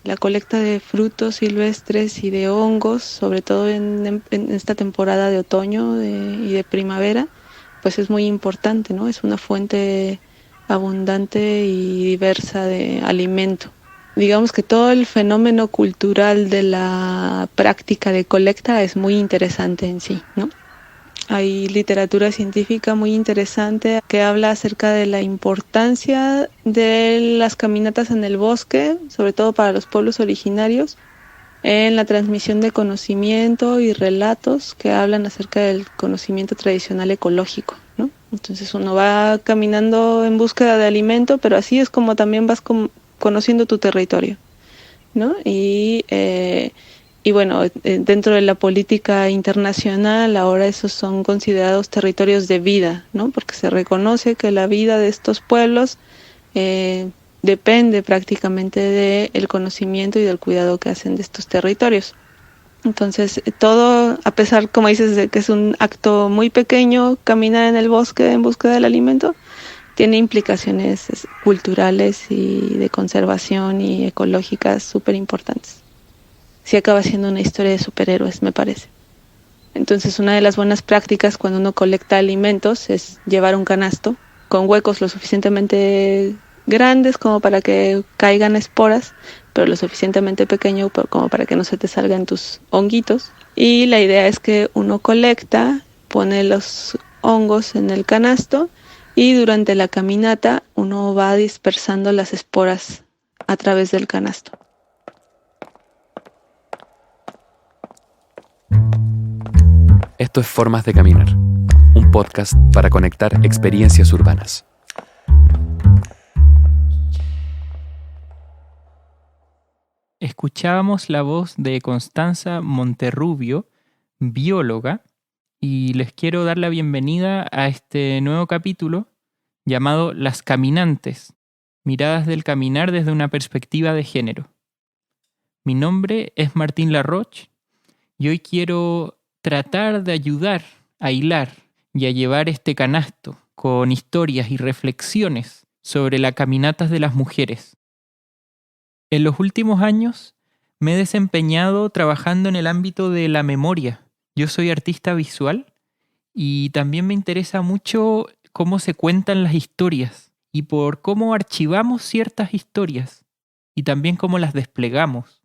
La colecta de frutos silvestres y de hongos, sobre todo en esta temporada de otoño y de primavera, pues es muy importante, ¿no? Es una fuente abundante y diversa de alimento. Digamos que todo el fenómeno cultural de la práctica de colecta es muy interesante en sí, ¿no? Hay literatura científica muy interesante que habla acerca de la importancia de las caminatas en el bosque, sobre todo para los pueblos originarios, en la transmisión de conocimiento y relatos que hablan acerca del conocimiento tradicional ecológico, ¿no? Entonces uno va caminando en búsqueda de alimento, pero así es como también vas conociendo tu territorio, ¿no? Y bueno, dentro de la política internacional ahora esos son considerados territorios de vida, ¿no? Porque se reconoce que la vida de estos pueblos eh, depende prácticamente del conocimiento y del cuidado que hacen de estos territorios. Entonces, todo, a pesar, como dices, de que es un acto muy pequeño, caminar en el bosque en búsqueda del alimento, tiene implicaciones culturales y de conservación y ecológicas súper importantes. Sí acaba siendo una historia de superhéroes, me parece. Entonces, una de las buenas prácticas cuando uno colecta alimentos es llevar un canasto con huecos lo suficientemente grandes como para que caigan esporas, pero lo suficientemente pequeño como para que no se te salgan tus honguitos. Y la idea es que uno colecta, pone los hongos en el canasto y durante la caminata uno va dispersando las esporas a través del canasto. Esto es Formas de Caminar, un podcast para conectar experiencias urbanas. Escuchábamos la voz de Constanza Monterrubio, bióloga, y les quiero dar la bienvenida a este nuevo capítulo llamado Las Caminantes, miradas del caminar desde una perspectiva de género. Mi nombre es Martín Larroche y hoy quiero tratar de ayudar a hilar y a llevar este canasto con historias y reflexiones sobre las caminatas de las mujeres. En los últimos años me he desempeñado trabajando en el ámbito de la memoria. Yo soy artista visual y también me interesa mucho cómo se cuentan las historias y por cómo archivamos ciertas historias y también cómo las desplegamos.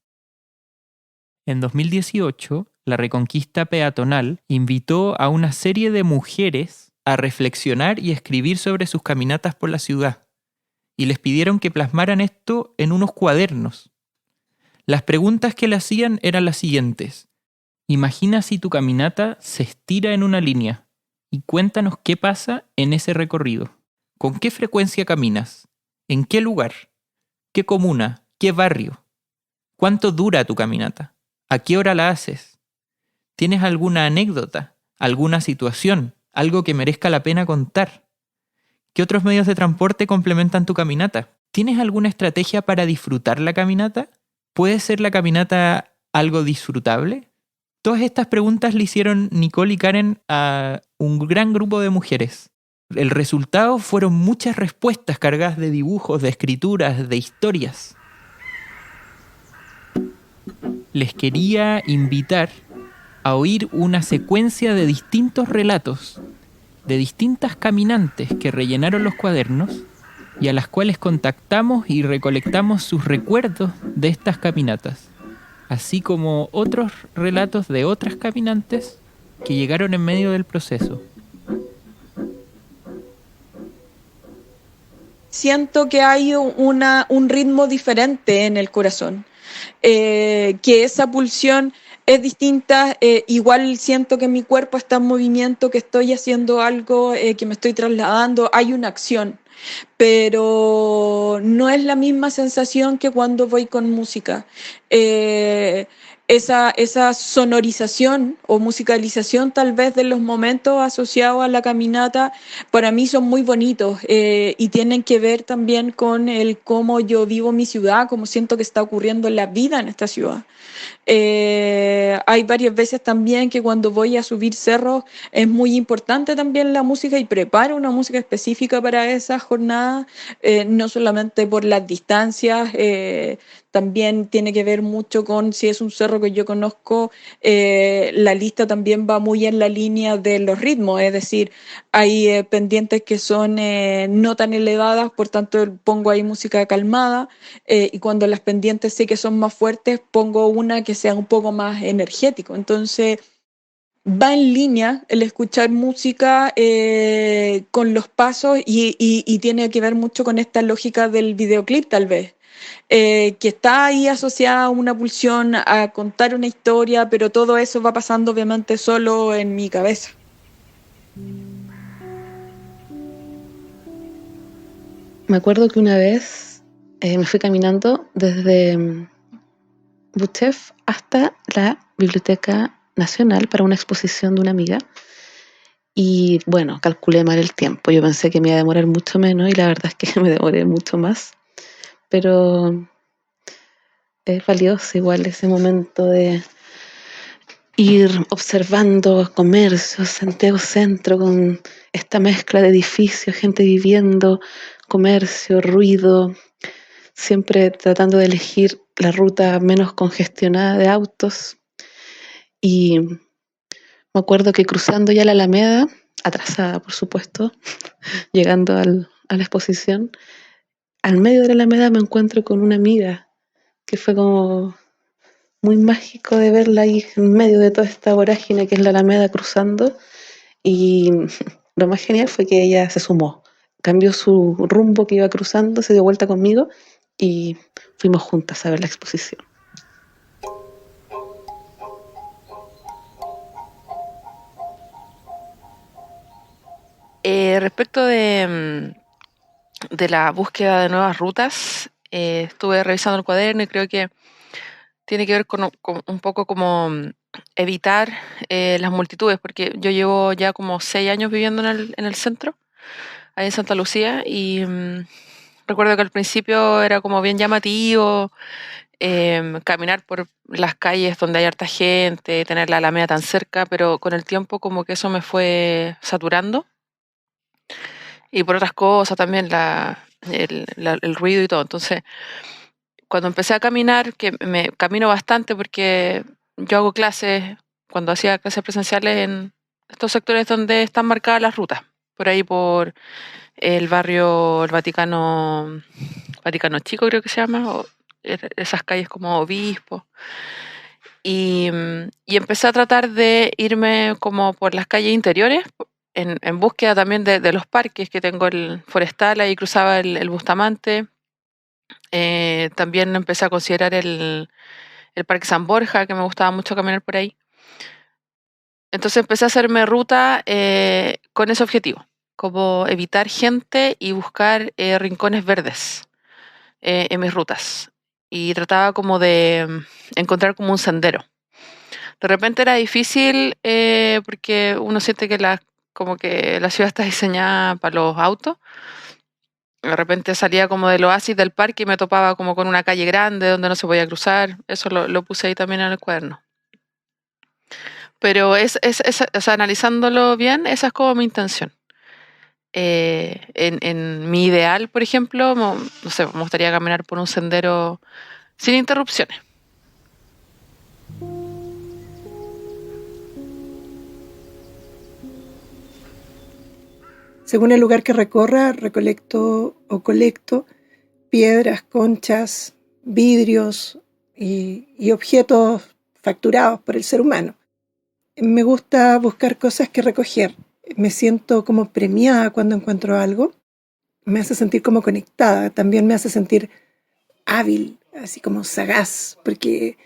En 2018, la Reconquista Peatonal invitó a una serie de mujeres a reflexionar y escribir sobre sus caminatas por la ciudad y les pidieron que plasmaran esto en unos cuadernos. Las preguntas que le hacían eran las siguientes. Imagina si tu caminata se estira en una línea y cuéntanos qué pasa en ese recorrido. ¿Con qué frecuencia caminas? ¿En qué lugar? ¿Qué comuna? ¿Qué barrio? ¿Cuánto dura tu caminata? ¿A qué hora la haces? ¿Tienes alguna anécdota? ¿Alguna situación? ¿Algo que merezca la pena contar? ¿Qué otros medios de transporte complementan tu caminata? ¿Tienes alguna estrategia para disfrutar la caminata? ¿Puede ser la caminata algo disfrutable? Todas estas preguntas le hicieron Nicole y Karen a un gran grupo de mujeres. El resultado fueron muchas respuestas cargadas de dibujos, de escrituras, de historias. Les quería invitar a oír una secuencia de distintos relatos, de distintas caminantes que rellenaron los cuadernos y a las cuales contactamos y recolectamos sus recuerdos de estas caminatas, así como otros relatos de otras caminantes que llegaron en medio del proceso. Siento que hay un ritmo diferente en el corazón, que esa pulsión es distinta, igual siento que mi cuerpo está en movimiento, que estoy haciendo algo, que me estoy trasladando, hay una acción, pero no es la misma sensación que cuando voy con música. Eh, esa sonorización o musicalización tal vez de los momentos asociados a la caminata para mí son muy bonitos, y tienen que ver también con el cómo yo vivo mi ciudad, cómo siento que está ocurriendo la vida en esta ciudad. Hay varias veces también que cuando voy a subir cerros es muy importante también la música y preparo una música específica para esa jornada, no solamente por las distancias, también tiene que ver mucho con si es un cerro que yo conozco, la lista también va muy en la línea de los ritmos, es decir, hay pendientes que son no tan elevadas, por tanto pongo ahí música calmada, y cuando las pendientes sé que son más fuertes, pongo una que sea un poco más energético. Entonces va en línea el escuchar música con los pasos y tiene que ver mucho con esta lógica del videoclip tal vez, que está ahí asociada a una pulsión, a contar una historia, pero todo eso va pasando obviamente solo en mi cabeza. Me acuerdo que una vez me fui caminando desde Buchef hasta la Biblioteca Nacional para una exposición de una amiga. Y bueno, calculé mal el tiempo. Yo pensé que me iba a demorar mucho menos y la verdad es que me demoré mucho más. Pero es valioso igual ese momento de ir observando comercios, Santiago Centro, con esta mezcla de edificios, gente viviendo, comercio, ruido, siempre tratando de elegir la ruta menos congestionada de autos. Y me acuerdo que cruzando ya la Alameda, atrasada por supuesto, llegando a la exposición, al medio de la Alameda me encuentro con una amiga que fue como muy mágico de verla ahí en medio de toda esta vorágine que es la Alameda cruzando. Y lo más genial fue que ella se sumó, cambió su rumbo que iba cruzando, se dio vuelta conmigo y fuimos juntas a ver la exposición. Respecto de la búsqueda de nuevas rutas, estuve revisando el cuaderno y creo que tiene que ver con un poco como evitar las multitudes, porque yo llevo ya como 6 años viviendo en el centro, ahí en Santa Lucía, y recuerdo que al principio era como bien llamativo caminar por las calles donde hay harta gente, tener la Alameda tan cerca, pero con el tiempo como que eso me fue saturando. Y por otras cosas también el ruido y todo. Entonces, cuando empecé a caminar, que me camino bastante porque yo hago clases, cuando hacía clases presenciales en estos sectores donde están marcadas las rutas, por ahí por el barrio, el Vaticano Chico creo que se llama, o esas calles como Obispo. Y empecé a tratar de irme como por las calles interiores, en búsqueda también de los parques, que tengo el Forestal, ahí cruzaba el Bustamante. También empecé a considerar el Parque San Borja, que me gustaba mucho caminar por ahí. Entonces empecé a hacerme ruta con ese objetivo, como evitar gente y buscar rincones verdes en mis rutas. Y trataba como de encontrar como un sendero. De repente era difícil porque uno siente que como que la ciudad está diseñada para los autos. De repente salía como del oasis del parque y me topaba como con una calle grande donde no se podía cruzar. Eso lo puse ahí también en el cuaderno. Pero o sea, analizándolo bien, esa es como mi intención. En mi ideal, por ejemplo, no sé, me gustaría caminar por un sendero sin interrupciones. Según el lugar que recorra, recolecto o colecto piedras, conchas, vidrios y objetos facturados por el ser humano. Me gusta buscar cosas que recoger. Me siento como premiada cuando encuentro algo. Me hace sentir como conectada. También me hace sentir hábil, así como sagaz, porque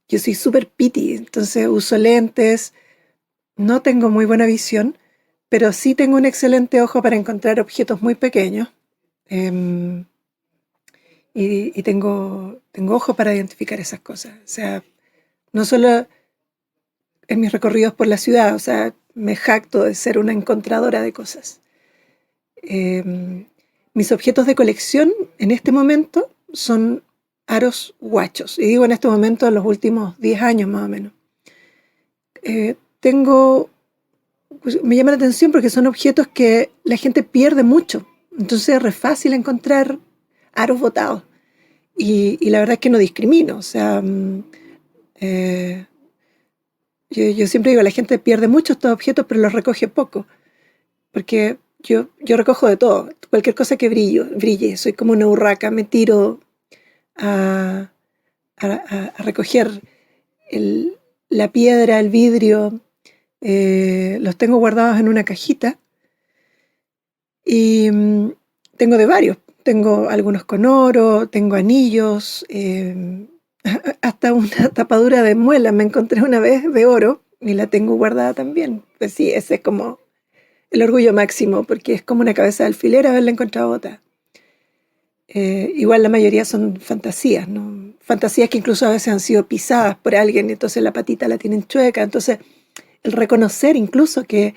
yo soy súper piti, entonces uso lentes, no tengo muy buena visión, pero sí tengo un excelente ojo para encontrar objetos muy pequeños. Y tengo ojo para identificar esas cosas. O sea, no solo en mis recorridos por la ciudad, o sea, me jacto de ser una encontradora de cosas. Mis objetos de colección en este momento son aros guachos. Y digo en este momento, en los últimos 10 años más o menos. Me llama la atención porque son objetos que la gente pierde mucho. Entonces es re fácil encontrar aros botados. y la verdad es que no discrimino. O sea, yo siempre digo, la gente pierde mucho estos objetos, pero los recoge poco. Porque yo recojo de todo, cualquier cosa que brille. Soy como una urraca, me tiro a recoger la piedra, el vidrio. Los tengo guardados en una cajita y tengo de varios. Tengo algunos con oro, tengo anillos, hasta una tapadura de muela me encontré una vez de oro y la tengo guardada también. Pues sí, ese es como el orgullo máximo, porque es como una cabeza de alfiler haberla encontrado botada. Igual la mayoría son fantasías, ¿no? Fantasías que incluso a veces han sido pisadas por alguien y entonces la patita la tienen chueca. Entonces, el reconocer incluso que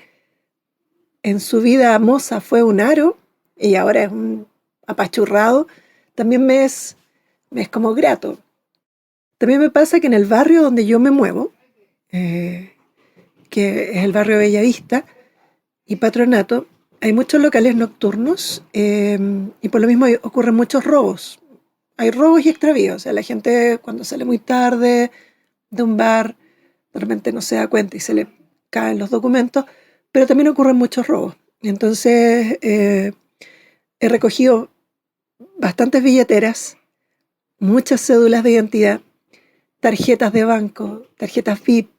en su vida moza fue un aro y ahora es un apachurrado, también me es como grato. También me pasa que en el barrio donde yo me muevo, que es el barrio Bellavista y Patronato, hay muchos locales nocturnos y por lo mismo ocurren muchos robos. Hay robos y extravíos. O sea, la gente cuando sale muy tarde de un bar, de repente no se da cuenta y se le caen los documentos, pero también ocurren muchos robos. Entonces, he recogido bastantes billeteras, muchas cédulas de identidad, tarjetas de banco, tarjetas VIP,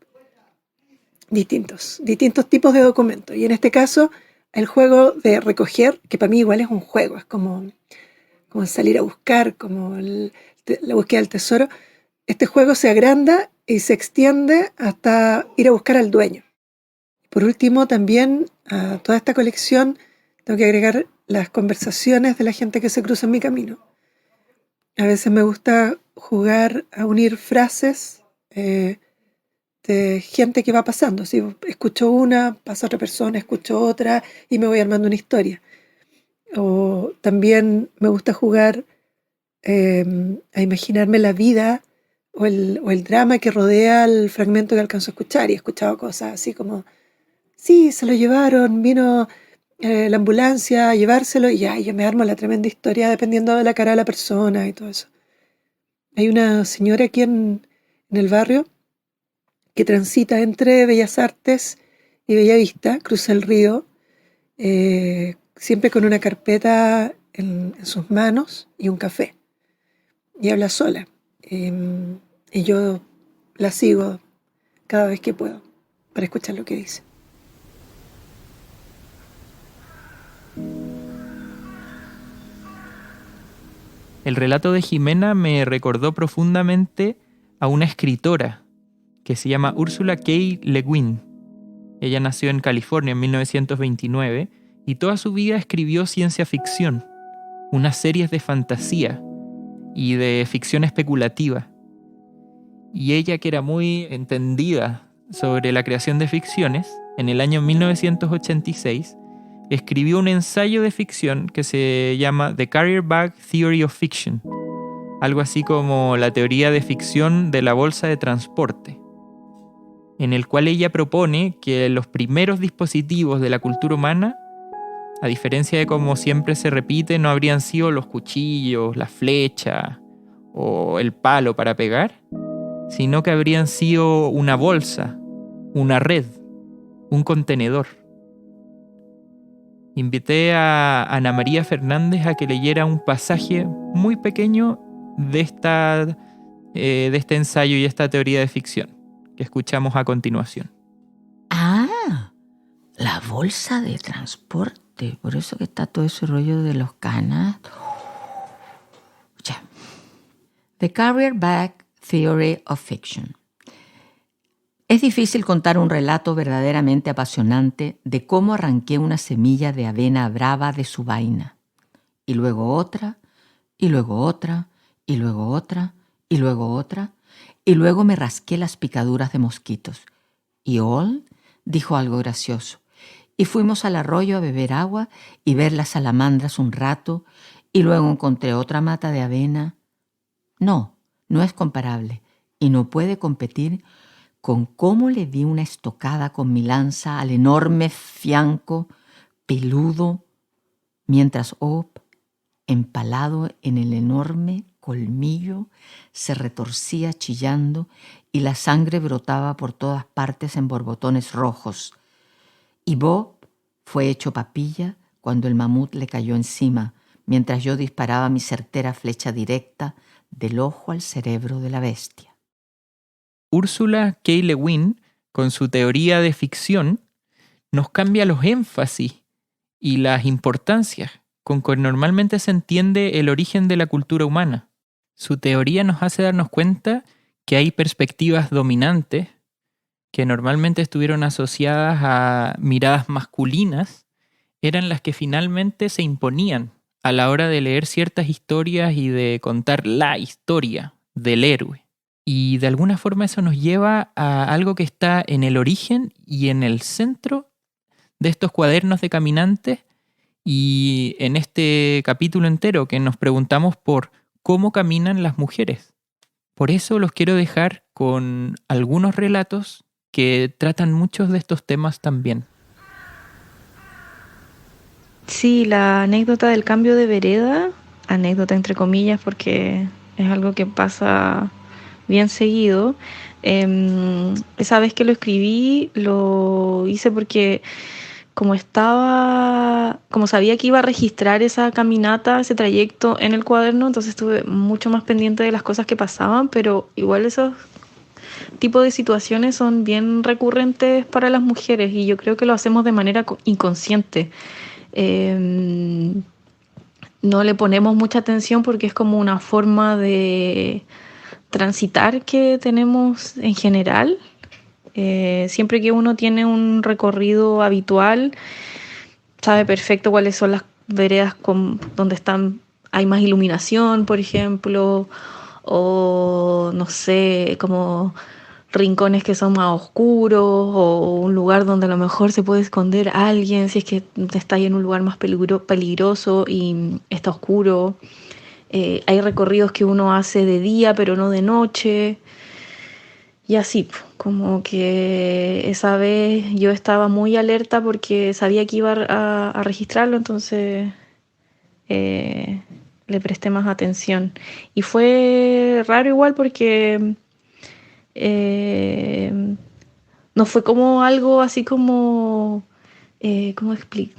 distintos tipos de documentos. Y en este caso, el juego de recoger, que para mí igual es un juego, es como salir a buscar, como la búsqueda del tesoro. Este juego se agranda y se extiende hasta ir a buscar al dueño. Por último, también a toda esta colección tengo que agregar las conversaciones de la gente que se cruza en mi camino. A veces me gusta jugar a unir frases de gente que va pasando. Si escucho una, pasa otra persona, escucho otra y me voy armando una historia. O también me gusta jugar a imaginarme la vida o el drama que rodea el fragmento que alcanzo a escuchar. Y he escuchado cosas así como, sí, se lo llevaron, vino la ambulancia a llevárselo y ya, yo me armo la tremenda historia dependiendo de la cara de la persona y todo eso. Hay una señora aquí en el barrio que transita entre Bellas Artes y Bellavista, cruza el río, siempre con una carpeta en sus manos y un café. Y habla sola. Y yo la sigo cada vez que puedo para escuchar lo que dice. El relato de Jimena me recordó profundamente a una escritora que se llama Ursula K. Le Guin. Ella nació en California en 1929 y toda su vida escribió ciencia ficción, unas series de fantasía y de ficción especulativa. Y ella, que era muy entendida sobre la creación de ficciones, en el año 1986 escribió un ensayo de ficción que se llama The Carrier Bag Theory of Fiction, algo así como la teoría de ficción de la bolsa de transporte, en el cual ella propone que los primeros dispositivos de la cultura humana, a diferencia de como siempre se repite, no habrían sido los cuchillos, la flecha o el palo para pegar, sino que habrían sido una bolsa, una red, un contenedor. Invité a Ana María Fernández a que leyera un pasaje muy pequeño de este ensayo y esta teoría de ficción que escuchamos a continuación. Ah, la bolsa de transporte. Por eso que está todo ese rollo de los canastos. Ya. The Carrier Bag Theory of Fiction. Es difícil contar un relato verdaderamente apasionante de cómo arranqué una semilla de avena brava de su vaina, y luego otra, y luego otra, y luego otra, y luego otra, y luego me rasqué las picaduras de mosquitos. Y All dijo algo gracioso, y fuimos al arroyo a beber agua y ver las salamandras un rato, y luego encontré otra mata de avena. No es comparable, y no puede competir con cómo le di una estocada con mi lanza al enorme fianco peludo, mientras Op empalado en el enorme colmillo, se retorcía chillando y la sangre brotaba por todas partes en borbotones rojos. Y Bob fue hecho papilla cuando el mamut le cayó encima, mientras yo disparaba mi certera flecha directa del ojo al cerebro de la bestia. Ursula K. Le Guin, con su teoría de ficción, nos cambia los énfasis y las importancias con que normalmente se entiende el origen de la cultura humana. Su teoría nos hace darnos cuenta que hay perspectivas dominantes que normalmente estuvieron asociadas a miradas masculinas, eran las que finalmente se imponían a la hora de leer ciertas historias y de contar la historia del héroe. Y de alguna forma eso nos lleva a algo que está en el origen y en el centro de estos cuadernos de caminantes, y en este capítulo entero que nos preguntamos por cómo caminan las mujeres. Por eso los quiero dejar con algunos relatos que tratan muchos de estos temas también. Sí, la anécdota del cambio de vereda, anécdota entre comillas porque es algo que pasa bien seguido. Esa vez que lo escribí, lo hice porque como sabía que iba a registrar esa caminata, ese trayecto en el cuaderno, entonces estuve mucho más pendiente de las cosas que pasaban, pero igual esos tipos de situaciones son bien recurrentes para las mujeres y yo creo que lo hacemos de manera inconsciente. No le ponemos mucha atención porque es como una forma de transitar que tenemos en general. Siempre que uno tiene un recorrido habitual, sabe perfecto cuáles son las veredas donde hay más iluminación, por ejemplo, o no sé, como rincones que son más oscuros, o un lugar donde a lo mejor se puede esconder a alguien si es que está ahí en un lugar más peligroso y está oscuro. Hay recorridos que uno hace de día pero no de noche. Y así, como que esa vez yo estaba muy alerta porque sabía que iba a registrarlo, entonces le presté más atención. Y fue raro igual porque no fue como algo así como, ¿cómo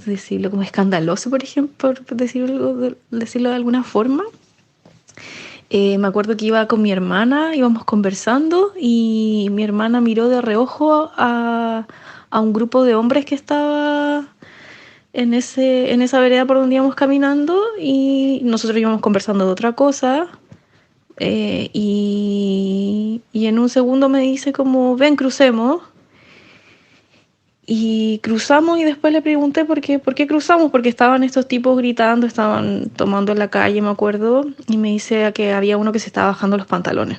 decirlo? Como escandaloso, por ejemplo, por decirlo de alguna forma. Me acuerdo que iba con mi hermana, íbamos conversando y mi hermana miró de reojo a un grupo de hombres que estaba en esa vereda por donde íbamos caminando y nosotros íbamos conversando de otra cosa. Y en un segundo me dice como, ven, crucemos. Y cruzamos y después le pregunté por qué cruzamos, porque estaban estos tipos gritando, estaban tomando en la calle, me acuerdo, y me dice que había uno que se estaba bajando los pantalones.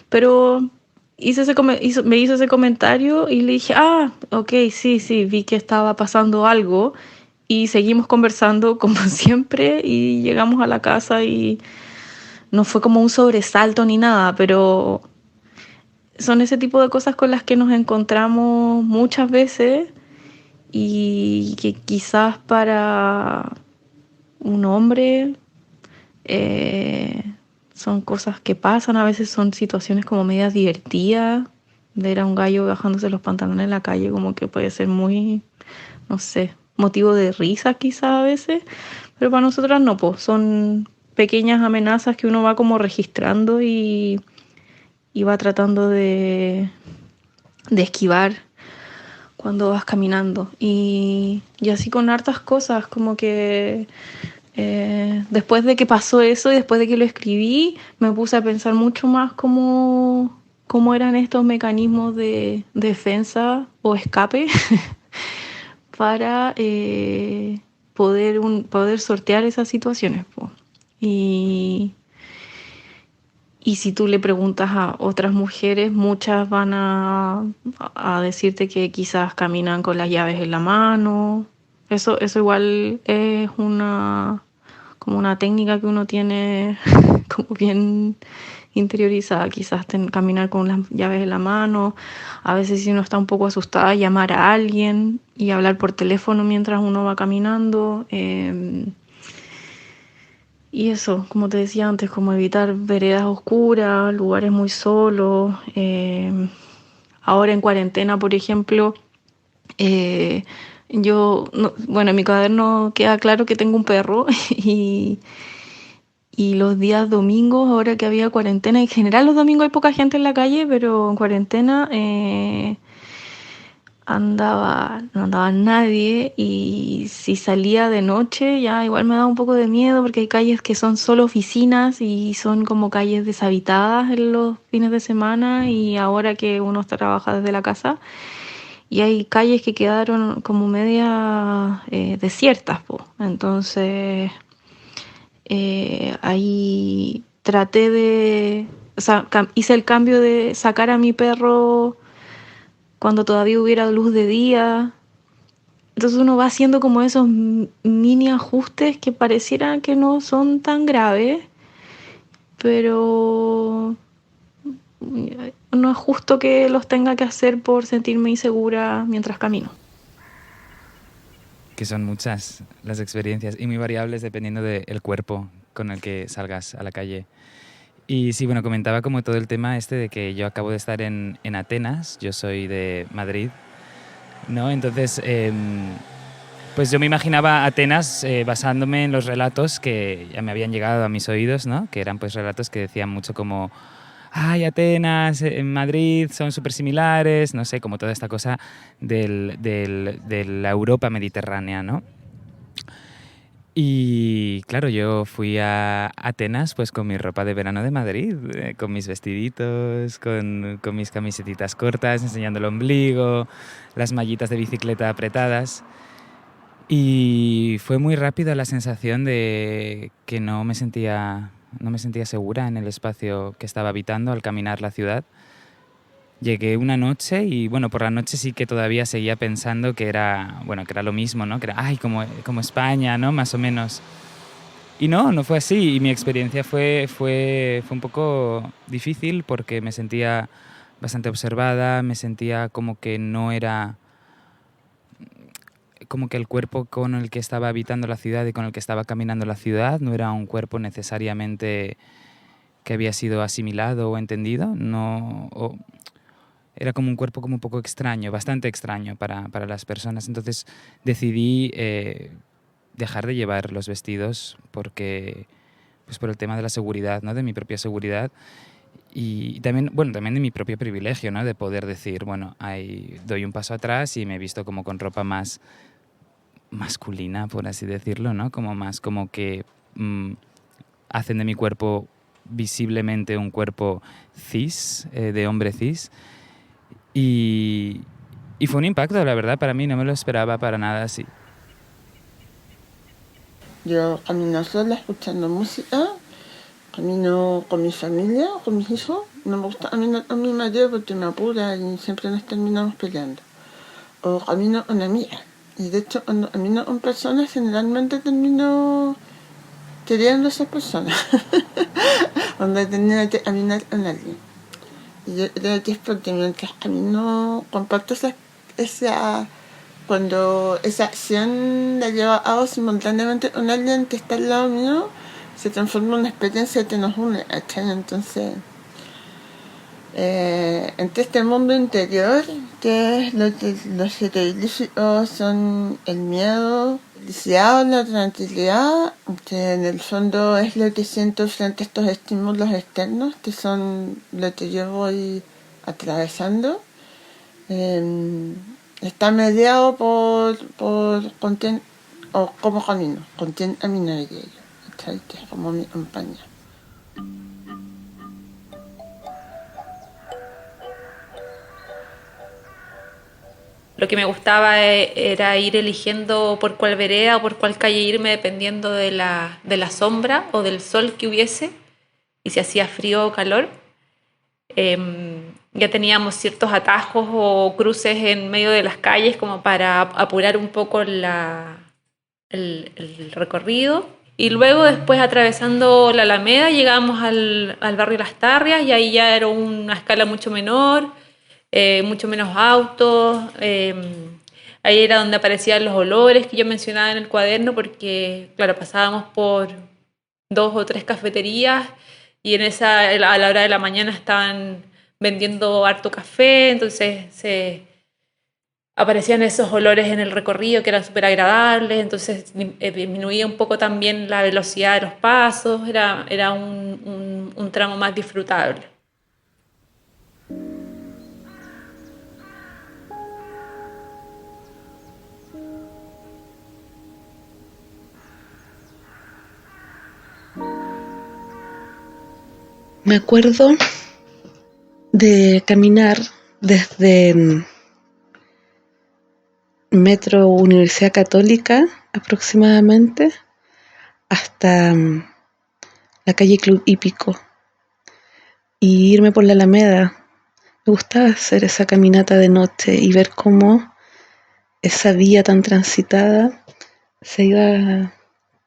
Pero me hizo ese comentario y le dije, ok, sí, vi que estaba pasando algo y seguimos conversando como siempre y llegamos a la casa y no fue como un sobresalto ni nada, pero son ese tipo de cosas con las que nos encontramos muchas veces y que quizás para un hombre son cosas que pasan, a veces son situaciones como medias divertidas, ver a un gallo bajándose los pantalones en la calle como que puede ser muy, no sé, motivo de risa quizás a veces, pero para nosotras no, pues son pequeñas amenazas que uno va como registrando y va tratando de esquivar cuando vas caminando. Y así con hartas cosas, como que después de que pasó eso y después de que lo escribí, me puse a pensar mucho más cómo eran estos mecanismos de defensa o escape para poder sortear esas situaciones. Y si tú le preguntas a otras mujeres, muchas van a decirte que quizás caminan con las llaves en la mano. Eso igual es como una técnica que uno tiene como bien interiorizada, quizás caminar con las llaves en la mano, a veces si uno está un poco asustada, llamar a alguien y hablar por teléfono mientras uno va caminando. Y eso, como te decía antes, como evitar veredas oscuras, lugares muy solos. Ahora en cuarentena, por ejemplo, bueno, en mi cuaderno queda claro que tengo un perro y los días domingos, ahora que había cuarentena, en general los domingos hay poca gente en la calle, pero en cuarentena no andaba nadie, y si salía de noche ya igual me daba un poco de miedo porque hay calles que son solo oficinas y son como calles deshabitadas en los fines de semana, y ahora que uno trabaja desde la casa y hay calles que quedaron como media desiertas, po. Entonces ahí o sea, hice el cambio de sacar a mi perro cuando todavía hubiera luz de día. Entonces uno va haciendo como esos mini ajustes que parecieran que no son tan graves, pero no es justo que los tenga que hacer por sentirme insegura mientras camino. Que son muchas las experiencias y muy variables dependiendo del cuerpo con el que salgas a la calle. Y sí, bueno, comentaba como todo el tema este de que yo acabo de estar en Atenas, yo soy de Madrid, ¿no? Entonces, pues yo me imaginaba Atenas basándome en los relatos que ya me habían llegado a mis oídos, ¿no? Que eran pues relatos que decían mucho como, ay, Atenas, en Madrid son súper similares, no sé, como toda esta cosa de la Europa mediterránea, ¿no? Y claro, yo fui a Atenas pues con mi ropa de verano de Madrid, con mis vestiditos, con mis camisetitas cortas, enseñando el ombligo, las mallitas de bicicleta apretadas. Y fue muy rápida la sensación de que no me sentía segura en el espacio que estaba habitando al caminar la ciudad. Llegué una noche y, bueno, por la noche sí que todavía seguía pensando que era lo mismo, ¿no? Que era, ay, como España, ¿no? Más o menos. Y no fue así. Y mi experiencia fue un poco difícil porque me sentía bastante observada, me sentía como que no era... como que el cuerpo con el que estaba habitando la ciudad y con el que estaba caminando la ciudad no era un cuerpo necesariamente que había sido asimilado o entendido, era como un cuerpo como un poco extraño, bastante extraño para las personas. Entonces decidí dejar de llevar los vestidos porque, pues por el tema de la seguridad, ¿no? De mi propia seguridad y también, bueno, también de mi propio privilegio, ¿no? De poder decir, bueno, doy un paso atrás y me he visto como con ropa más masculina, por así decirlo, ¿no? Como más como que hacen de mi cuerpo visiblemente un cuerpo cis, de hombre cis. Y fue un impacto, la verdad, para mí, no me lo esperaba para nada así. Yo camino sola escuchando música, camino con mi familia, con mis hijos. No me gusta caminar con mi marido porque me apura y siempre nos terminamos peleando. O camino con amigas. Y de hecho, cuando camino con personas, generalmente termino queriendo a esas personas. Cuando he tenido que caminar con alguien. Y yo creo que es porque mientras camino comparto cuando esa acción la llevo a cabo simultáneamente con alguien que está al lado mío, se transforma en una experiencia que nos une, ¿cachai? Entonces, entre este mundo interior, que es los terroríficos son el miedo, el deseo, la tranquilidad, que en el fondo es lo que siento frente a estos estímulos externos, que son lo que yo voy atravesando. Está mediado por con quién o cómo camino, con quién caminaría yo, que es como mi compañía. Lo que me gustaba era ir eligiendo por cuál vereda o por cuál calle irme dependiendo de la sombra o del sol que hubiese y si hacía frío o calor. Ya teníamos ciertos atajos o cruces en medio de las calles como para apurar un poco el recorrido. Y luego después atravesando la Alameda llegamos al barrio Las Tarrias y ahí ya era una escala mucho menor, mucho menos autos. Ahí era donde aparecían los olores que yo mencionaba en el cuaderno porque, claro, pasábamos por 2 o 3 cafeterías y a la hora de la mañana estaban vendiendo harto café, entonces aparecían esos olores en el recorrido que eran súper agradables, entonces disminuía un poco también la velocidad de los pasos, era un tramo más disfrutable. Me acuerdo de caminar desde Metro Universidad Católica aproximadamente hasta la calle Club Hípico y irme por la Alameda. Me gustaba hacer esa caminata de noche y ver cómo esa vía tan transitada se iba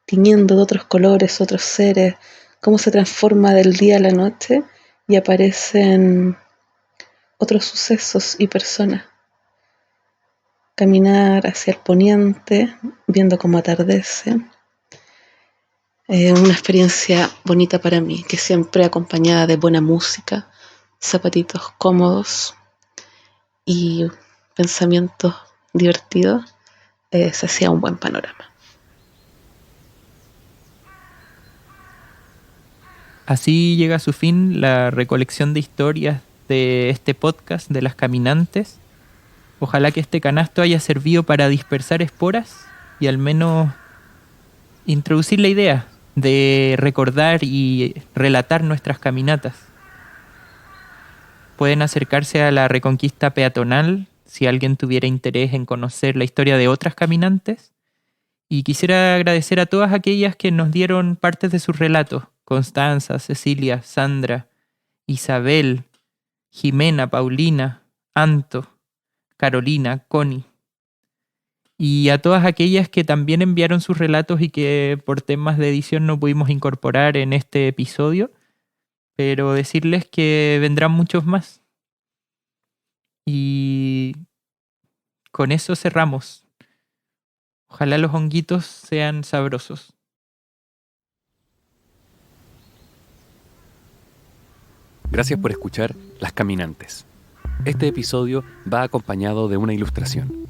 tiñendo de otros colores, otros seres, cómo se transforma del día a la noche y aparecen otros sucesos y personas. Caminar hacia el poniente, viendo cómo atardece. Una experiencia bonita para mí, que siempre acompañada de buena música, zapatitos cómodos y pensamientos divertidos, se hacía un buen panorama. Así llega a su fin la recolección de historias de este podcast de las caminantes. Ojalá que este canasto haya servido para dispersar esporas y al menos introducir la idea de recordar y relatar nuestras caminatas. Pueden acercarse a la Reconquista Peatonal si alguien tuviera interés en conocer la historia de otras caminantes. Y quisiera agradecer a todas aquellas que nos dieron partes de sus relatos. Constanza, Cecilia, Sandra, Isabel, Jimena, Paulina, Anto, Carolina, Connie. Y a todas aquellas que también enviaron sus relatos y que por temas de edición no pudimos incorporar en este episodio, pero decirles que vendrán muchos más. Y con eso cerramos. Ojalá los honguitos sean sabrosos. Gracias por escuchar Las Caminantes. Este episodio va acompañado de una ilustración.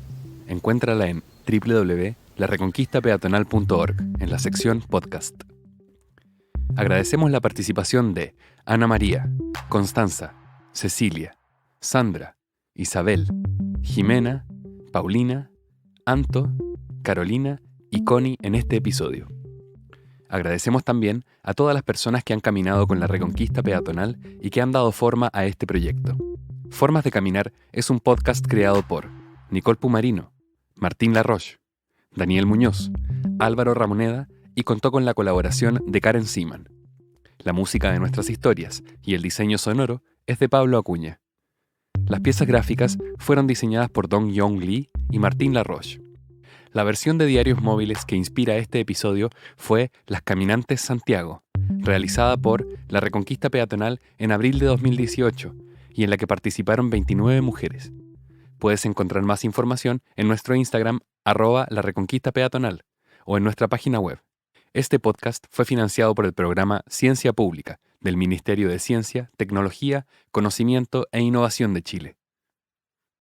Encuéntrala en www.lareconquistapeatonal.org en la sección Podcast. Agradecemos la participación de Ana María, Constanza, Cecilia, Sandra, Isabel, Jimena, Paulina, Anto, Carolina y Connie en este episodio. Agradecemos también a todas las personas que han caminado con la Reconquista Peatonal y que han dado forma a este proyecto. Formas de Caminar es un podcast creado por Nicole Pumarino, Martín Laroche, Daniel Muñoz, Álvaro Ramoneda y contó con la colaboración de Karen Seaman. La música de nuestras historias y el diseño sonoro es de Pablo Acuña. Las piezas gráficas fueron diseñadas por Dong Yong Lee y Martín Laroche. La versión de Diarios Móviles que inspira este episodio fue Las Caminantes Santiago, realizada por la Reconquista Peatonal en abril de 2018 y en la que participaron 29 mujeres. Puedes encontrar más información en nuestro Instagram @lareconquistapeatonal o en nuestra página web. Este podcast fue financiado por el programa Ciencia Pública del Ministerio de Ciencia, Tecnología, Conocimiento e Innovación de Chile.